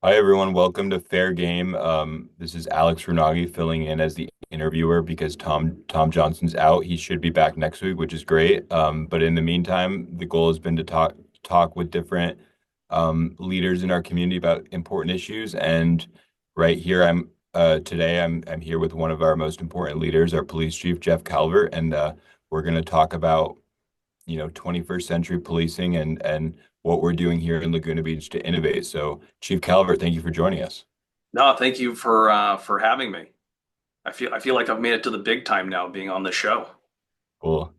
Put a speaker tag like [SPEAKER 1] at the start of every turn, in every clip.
[SPEAKER 1] Hi everyone, welcome to Fair Game. This is Alex Rounaghi filling in as the interviewer because Tom Johnson's out. He should be back next week, which is great. But in the meantime, the goal has been to talk with different leaders in our community about important issues. And right here, I'm here with one of our most important leaders, our police chief, Jeff Calvert, and we're going to talk about 21st century policing and what we're doing here in Laguna Beach to innovate. So, Chief Calvert, thank you for joining us.
[SPEAKER 2] No, thank you for having me. I feel like I've made it to the big time now, being on the show.
[SPEAKER 1] We'll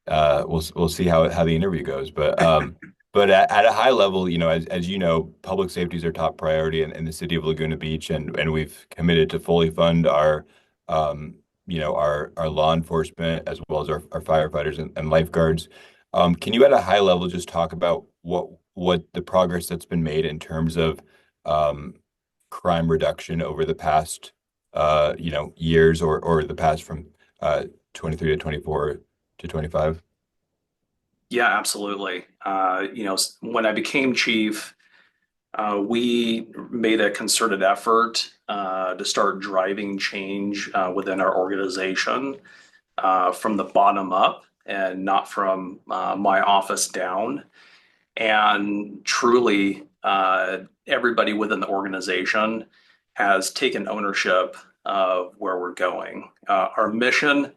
[SPEAKER 1] we'll see how the interview goes, but at a high level, as you know, public safety is our top priority in the city of Laguna Beach, and we've committed to fully fund our our law enforcement as well as our firefighters and lifeguards. Can you at a high level just talk about what the progress that's been made in terms of um, crime reduction over the past years or the past from 23 to 24 to 25?
[SPEAKER 2] Yeah, absolutely. When I became chief, we made a concerted effort to start driving change within our organization from the bottom up and not from my office down. And truly, everybody within the organization has taken ownership of where we're going. Our mission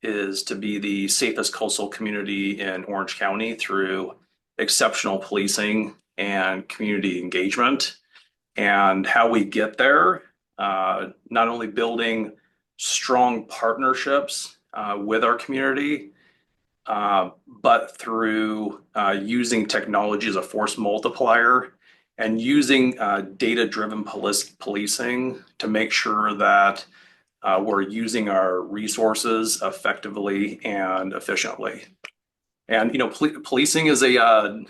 [SPEAKER 2] is to be the safest coastal community in Orange County through exceptional policing and community engagement. And how we get there, not only building strong partnerships with our community, but through using technology as a force multiplier and using data-driven policing to make sure that we're using our resources effectively and efficiently. And policing is a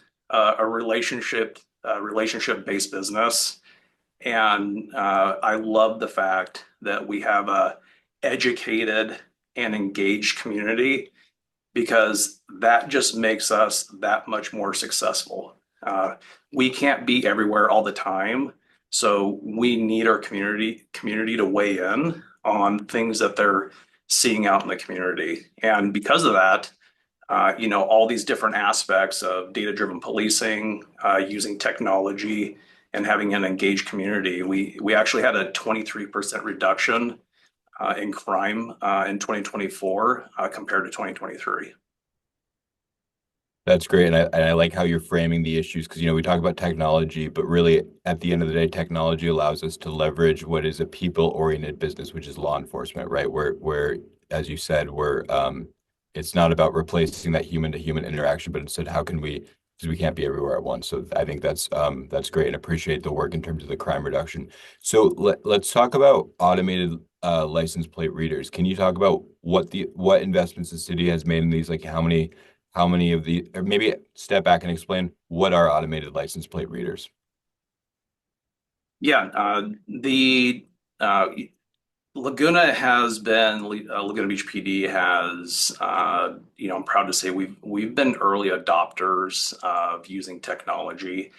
[SPEAKER 2] relationship-based business, and I love the fact that we have a educated and engaged community because that just makes us that much more successful. We can't be everywhere all the time, so we need our community to weigh in on things that they're seeing out in the community. And because of that, all these different aspects of data-driven policing, using technology, and having an engaged community, we actually had a 23% reduction in crime in 2024 compared to 2023.
[SPEAKER 1] That's great, and I like how you're framing the issues because we talk about technology, but really at the end of the day, technology allows us to leverage what is a people-oriented business, which is law enforcement, right? Where as you said, we're it's not about replacing that human-to-human interaction, but instead, how can we? Because we can't be everywhere at once. So I think that's great, and appreciate the work in terms of the crime reduction. So let's talk about automated license plate readers. Can you talk about what investments the city has made in these? Like how many of the, or maybe step back and explain what are automated license plate readers?
[SPEAKER 2] Yeah, the Laguna has been Laguna Beach PD has I'm proud to say we've been early adopters of using technology,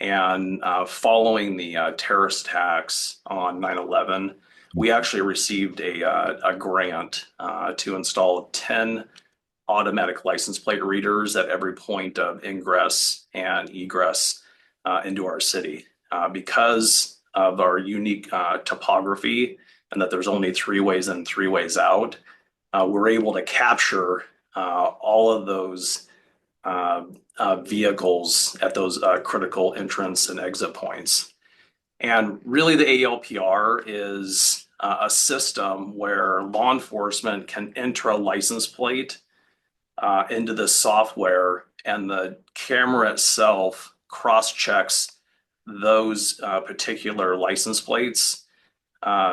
[SPEAKER 2] and following the terrorist attacks on 9/11, we actually received a grant to install 10 automatic license plate readers at every point of ingress and egress into our city. Because of our unique topography and that there's only three ways in, three ways out, we're able to capture all of those vehicles at those critical entrance and exit points. And really, the ALPR is a system where law enforcement can enter a license plate into the software, and the camera itself cross checks those particular license plates,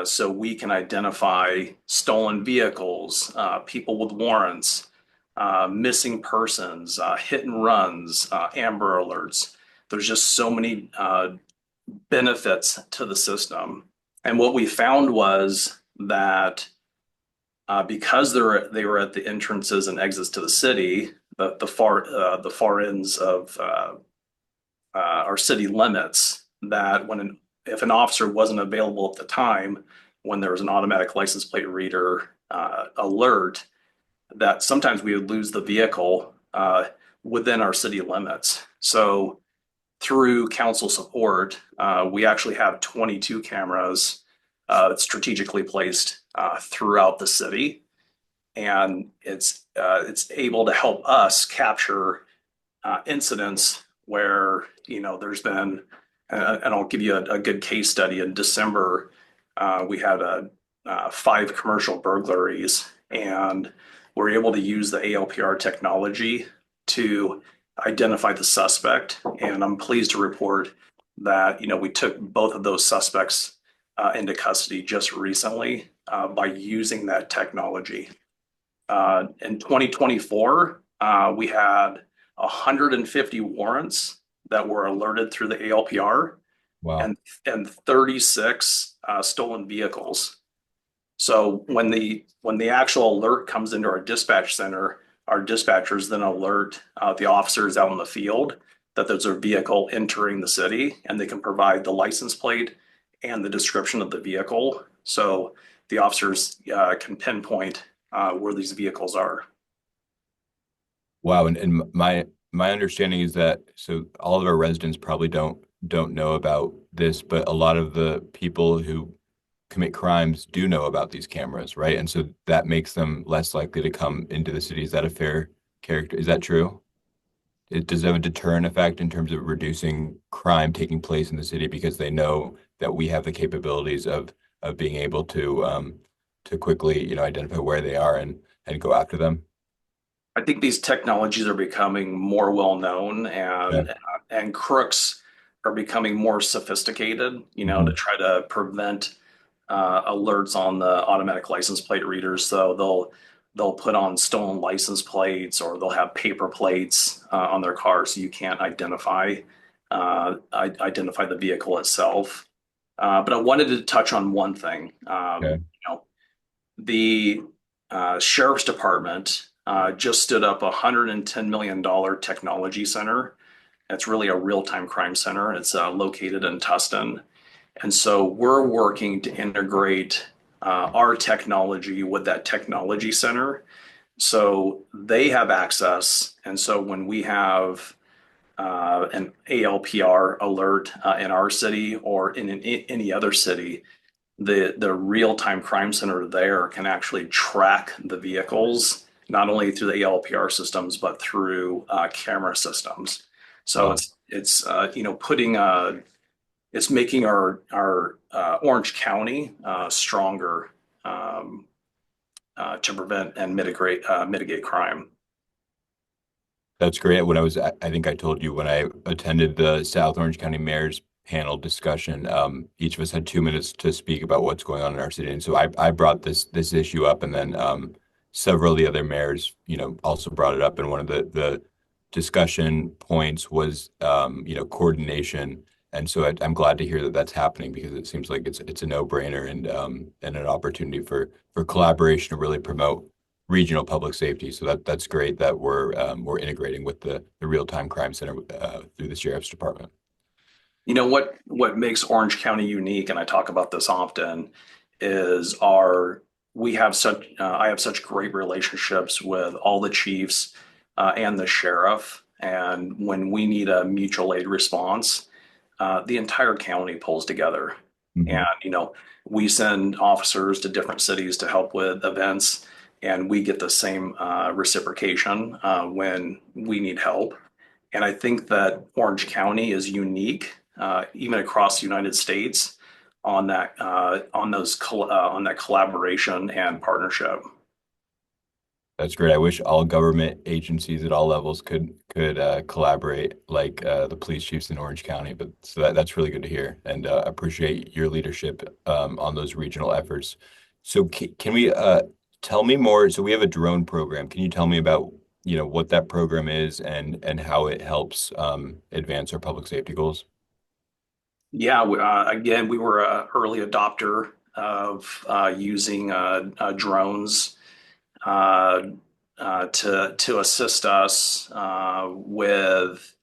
[SPEAKER 2] so we can identify stolen vehicles, people with warrants, missing persons, hit and runs, amber alerts. There's just so many benefits to the system. And what we found was that because they were at the entrances and exits to the city, the far ends of our city limits, that when if an officer wasn't available at the time when there was an automatic license plate reader alert, that sometimes we would lose the vehicle within our city limits. So through council support, we actually have 22 cameras strategically placed throughout the city, and it's able to help us capture incidents where there's been, and I'll give you a good case study. In December, we had 5 commercial burglaries, and we're able to use the ALPR technology to identify the suspect. And I'm pleased to report that we took both of those suspects into custody just recently by using that technology. In 2024, we had 150 warrants that were alerted through the ALPR,
[SPEAKER 1] Wow.
[SPEAKER 2] and 36 stolen vehicles. So when the actual alert comes into our dispatch center, our dispatchers then alert the officers out in the field that there's a vehicle entering the city, and they can provide the license plate and the description of the vehicle, so the officers can pinpoint where these vehicles are.
[SPEAKER 1] Wow. And my understanding is that so all of our residents probably don't know about this, but a lot of the people who commit crimes do know about these cameras, right? And so that makes them less likely to come into the city. Is that a fair character? Is that true? Does it have a deterrent effect in terms of reducing crime taking place in the city because they know that we have the capabilities of being able to quickly, identify where they are and go after them?
[SPEAKER 2] I think these technologies are becoming more well known,
[SPEAKER 1] Yeah.
[SPEAKER 2] and crooks are becoming more sophisticated, to
[SPEAKER 1] Mhm.
[SPEAKER 2] try to prevent alerts on the automatic license plate readers. So they'll put on stolen license plates, or they'll have paper plates on their car, so you can't identify the vehicle itself. But I wanted to touch on one thing.
[SPEAKER 1] Okay.
[SPEAKER 2] The sheriff's department just stood up a $110 million technology center. It's really a real-time crime center. It's located in Tustin. And so we're working to integrate our technology with that technology center. So they have access. And so when we have an ALPR alert in our city or in any other city, the real-time crime center there can actually track the vehicles, not only through the ALPR systems, but through camera systems. So
[SPEAKER 1] Wow.
[SPEAKER 2] it's making our Orange County stronger, to prevent and mitigate crime.
[SPEAKER 1] That's great. I think I told you when I attended the South Orange County Mayor's panel discussion, each of us had 2 minutes to speak about what's going on in our city. And so I brought this issue up, and then several of the other mayors, also brought it up. And one of the discussion points was, coordination. And so I'm glad to hear that that's happening because it seems like it's a no-brainer and an opportunity for collaboration to really promote regional public safety. So that's great that we're integrating with the real-time crime center through the sheriff's department.
[SPEAKER 2] What makes Orange County unique, and I talk about this often, is our we have such I have such great relationships with all the chiefs and the sheriff. And when we need a mutual aid response, the entire county pulls together. And
[SPEAKER 1] Mhm.
[SPEAKER 2] we send officers to different cities to help with events, and we get the same reciprocation when we need help. And I think that Orange County is unique, even across the United States, on that collaboration and partnership.
[SPEAKER 1] That's great. I wish all government agencies at all levels could collaborate like the police chiefs in Orange County. But so that's really good to hear, and appreciate your leadership on those regional efforts. So can we tell me more? So we have a drone program. Can you tell me about what that program is and how it helps advance our public safety goals?
[SPEAKER 2] Yeah, again, we were an early adopter of using drones uh, to assist us with,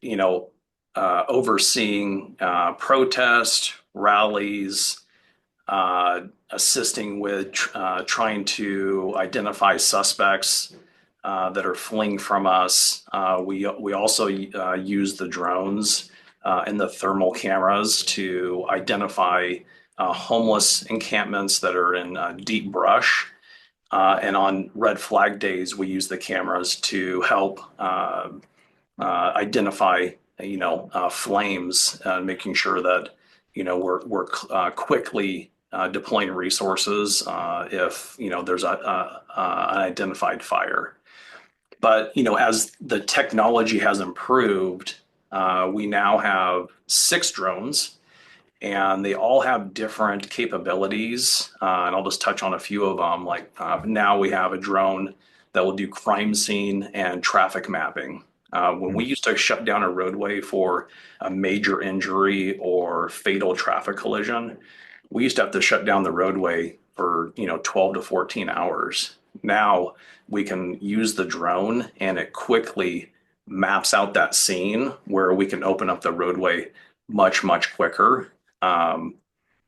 [SPEAKER 2] you know, overseeing protests, rallies, assisting with trying to identify suspects that are fleeing from us. We also use the drones and the thermal cameras to identify homeless encampments that are in deep brush. And on red flag days, we use the cameras to help identify, flames, making sure that, we're quickly deploying resources if, there's an identified fire. But, as the technology has improved, we now have 6 drones and they all have different capabilities. And I'll just touch on a few of them. Like now we have a drone that will do crime scene and traffic mapping. When we used to shut down a roadway for a major injury or fatal traffic collision, we used to have to shut down the roadway for 12 to 14 hours. Now we can use the drone and it quickly maps out that scene where we can open up the roadway much quicker. um,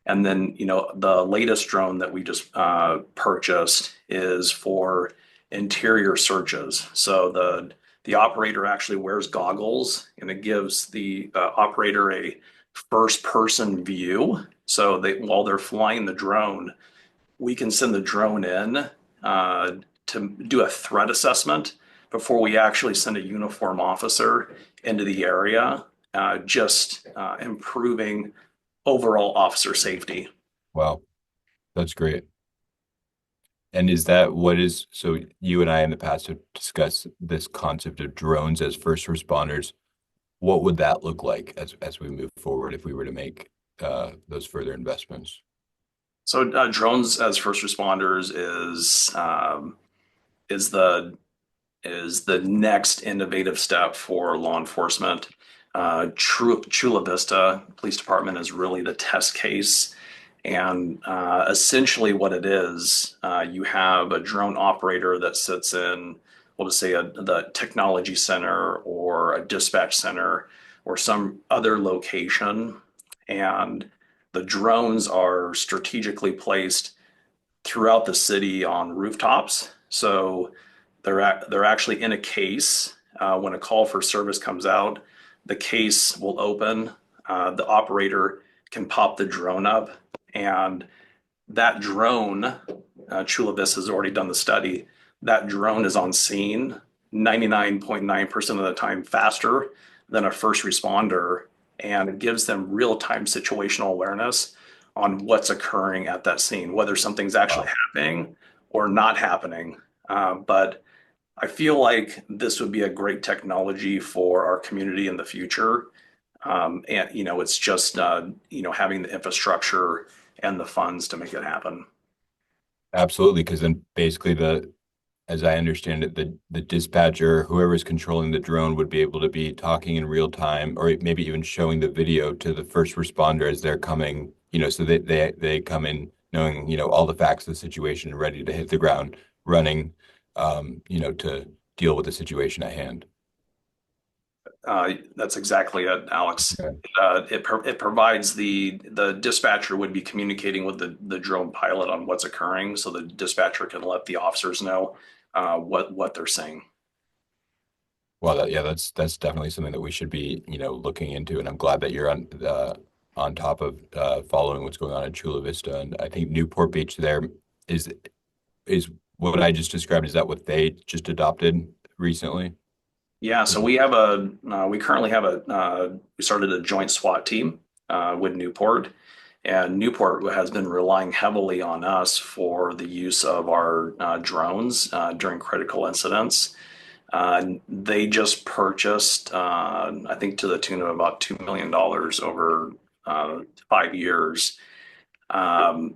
[SPEAKER 2] and then, the latest drone that we just purchased is for interior searches. So the operator actually wears goggles, and it gives the operator a first person view. So while they're flying the drone, we can send the drone in to do a threat assessment before we actually send a uniform officer into the area, just improving overall officer safety.
[SPEAKER 1] Wow, that's great. And is that what is, so you and I in the past have discussed this concept of drones as first responders. What would that look like as we move forward if we were to make those further investments?
[SPEAKER 2] So drones as first responders is the is the next innovative step for law enforcement. Chula Vista Police Department is really the test case. And essentially, what it is, you have a drone operator that sits in, we'll just say, the technology center or a dispatch center or some other location. And the drones are strategically placed throughout the city on rooftops. So they're actually in a case. When a call for service comes out, the case will open. The operator can pop the drone up, and that drone, Chula Vista has already done the study. That drone is on scene 99.9% of the time faster than a first responder, and it gives them real time situational awareness on what's occurring at that scene, whether something's actually
[SPEAKER 1] Wow,
[SPEAKER 2] happening or not happening. But I feel like this would be a great technology for our community in the future. And it's just having the infrastructure and the funds to make it happen.
[SPEAKER 1] absolutely. Because then basically as I understand it, the dispatcher, whoever's controlling the drone would be able to be talking in real time, or maybe even showing the video to the first responder as they're coming, so they come in knowing, all the facts of the situation, ready to hit the ground running, to deal with the situation at hand.
[SPEAKER 2] That's exactly it, Alex.
[SPEAKER 1] Okay.
[SPEAKER 2] It provides the dispatcher would be communicating with the drone pilot on what's occurring, so the dispatcher can let the officers know what they're seeing.
[SPEAKER 1] Well, yeah, that's definitely something that we should be, looking into, and I'm glad that you're on top of following what's going on in Chula Vista, and I think Newport Beach there is is what I just described. Is that what they just adopted recently?
[SPEAKER 2] Yeah, so we currently have we started a joint SWAT team with Newport, and Newport has been relying heavily on us for the use of our drones during critical incidents. They just purchased, I think, to the tune of about $2 million over 5 years. Um,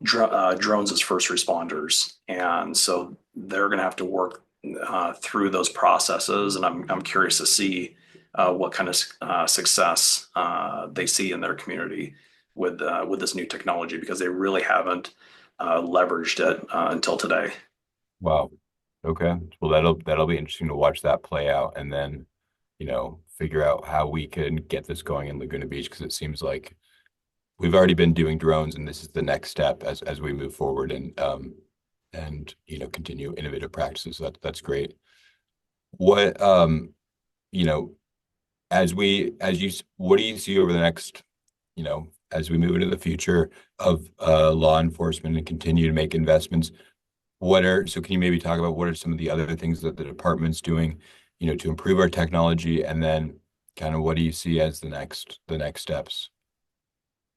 [SPEAKER 2] Drones as first responders, and so they're going to have to work through those processes. And I'm curious to see what kind of success they see in their community with this new technology, because they really haven't leveraged it until today.
[SPEAKER 1] Wow. Okay. Well, that'll be interesting to watch that play out, and then figure out how we can get this going in Laguna Beach because it seems like we've already been doing drones and this is the next step as we move forward and continue innovative practices. That's great. What you know what do you see over the next, as we move into the future of law enforcement and continue to make investments? So can you maybe talk about what are some of the other things that the department's doing, to improve our technology, and then kind of what do you see as the next steps?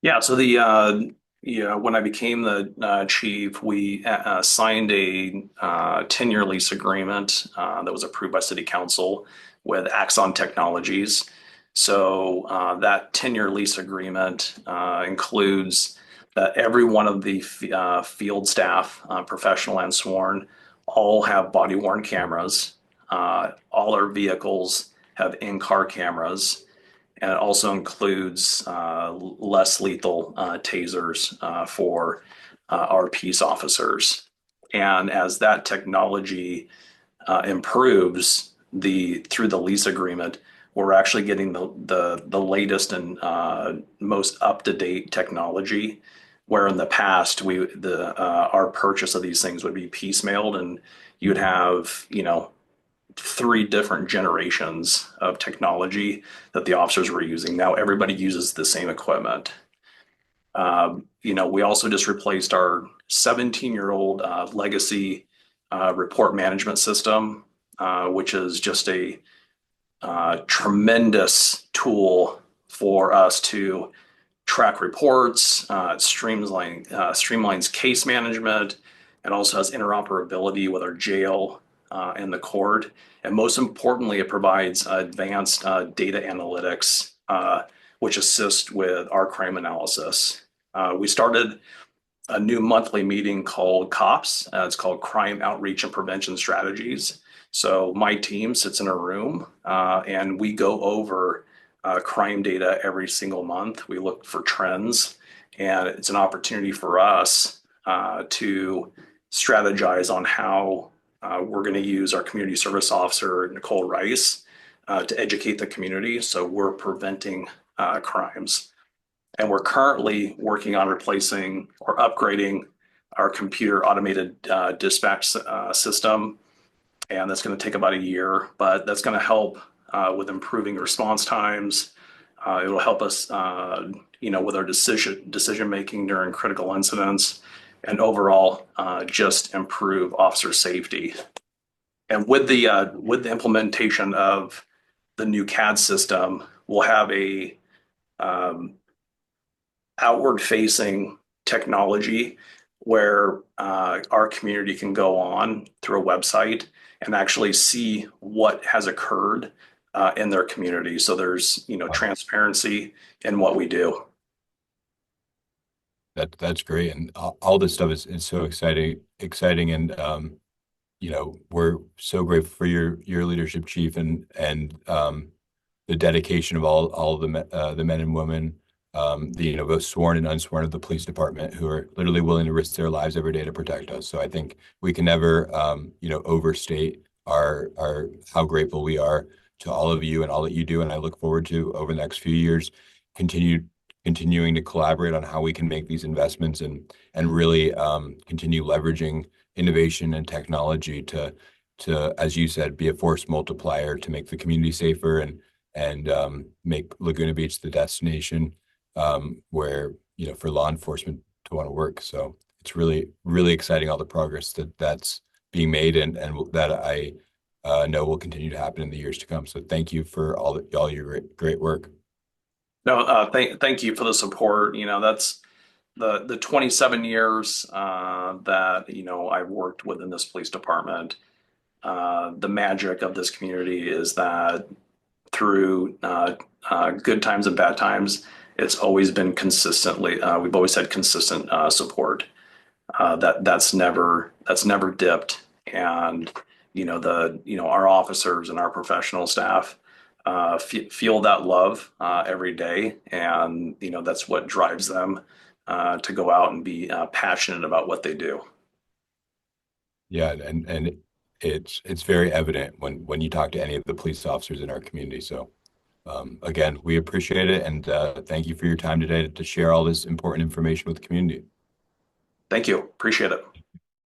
[SPEAKER 2] Yeah, so when I became the chief, we signed a 10-year lease agreement that was approved by City Council with Axon Technologies. So that 10-year lease agreement includes that every one of the field staff, professional and sworn, all have body-worn cameras. All our vehicles have in-car cameras. And it also includes less lethal tasers for our peace officers. And as that technology improves through the lease agreement, we're actually getting the latest and most up-to-date technology. Where in the past our purchase of these things would be piecemealed, and you'd have three different generations of technology that the officers were using. Now everybody uses the same equipment. We also just replaced our 17-year-old legacy report management system, which is just a tremendous tool for us to track reports. It streamlines case management. It also has interoperability with our jail and the court. And most importantly, it provides advanced data analytics, which assist with our crime analysis. We started a new monthly meeting called COPS. It's called Crime Outreach and Prevention Strategies. So my team sits in a room and we go over crime data every single month. We look for trends, and it's an opportunity for us to strategize on how we're going to use our community service officer, Nicole Rice, to educate the community so we're preventing crimes. And we're currently working on replacing or upgrading our computer automated dispatch system. And that's going to take about a year, but that's going to help with improving response times. It'll help us, with our decision making during critical incidents, and overall, just improve officer safety. And with the implementation of the new CAD system, we'll have a outward facing technology where our community can go on through a website and actually see what has occurred in their community. So there's transparency in what we do.
[SPEAKER 1] That's great, and all this stuff is so exciting, and we're so grateful for your leadership, Chief, and the dedication of all the men and women, both sworn and unsworn of the police department, who are literally willing to risk their lives every day to protect us. So I think we can never, overstate our how grateful we are to all of you and all that you do. And I look forward to, over the next few years, continuing to collaborate on how we can make these investments and really continue leveraging innovation and technology to, as you said, be a force multiplier to make the community safer and make Laguna Beach the destination where, for law enforcement to want to work. So it's really, really exciting, all the progress that's being made and that I know will continue to happen in the years to come. So thank you for all your great work.
[SPEAKER 2] No, thank you for the support. That's the 27 years that I've worked within this police department. The magic of this community is that through good times and bad times, it's always been we've always had consistent support. That's never dipped. And our officers and our professional staff feel that love every day, and that's what drives them to go out and be passionate about what they do.
[SPEAKER 1] Yeah, and it's very evident when you talk to any of the police officers in our community. So again, we appreciate it, and thank you for your time today to share all this important information with the community.
[SPEAKER 2] Thank you. Appreciate it.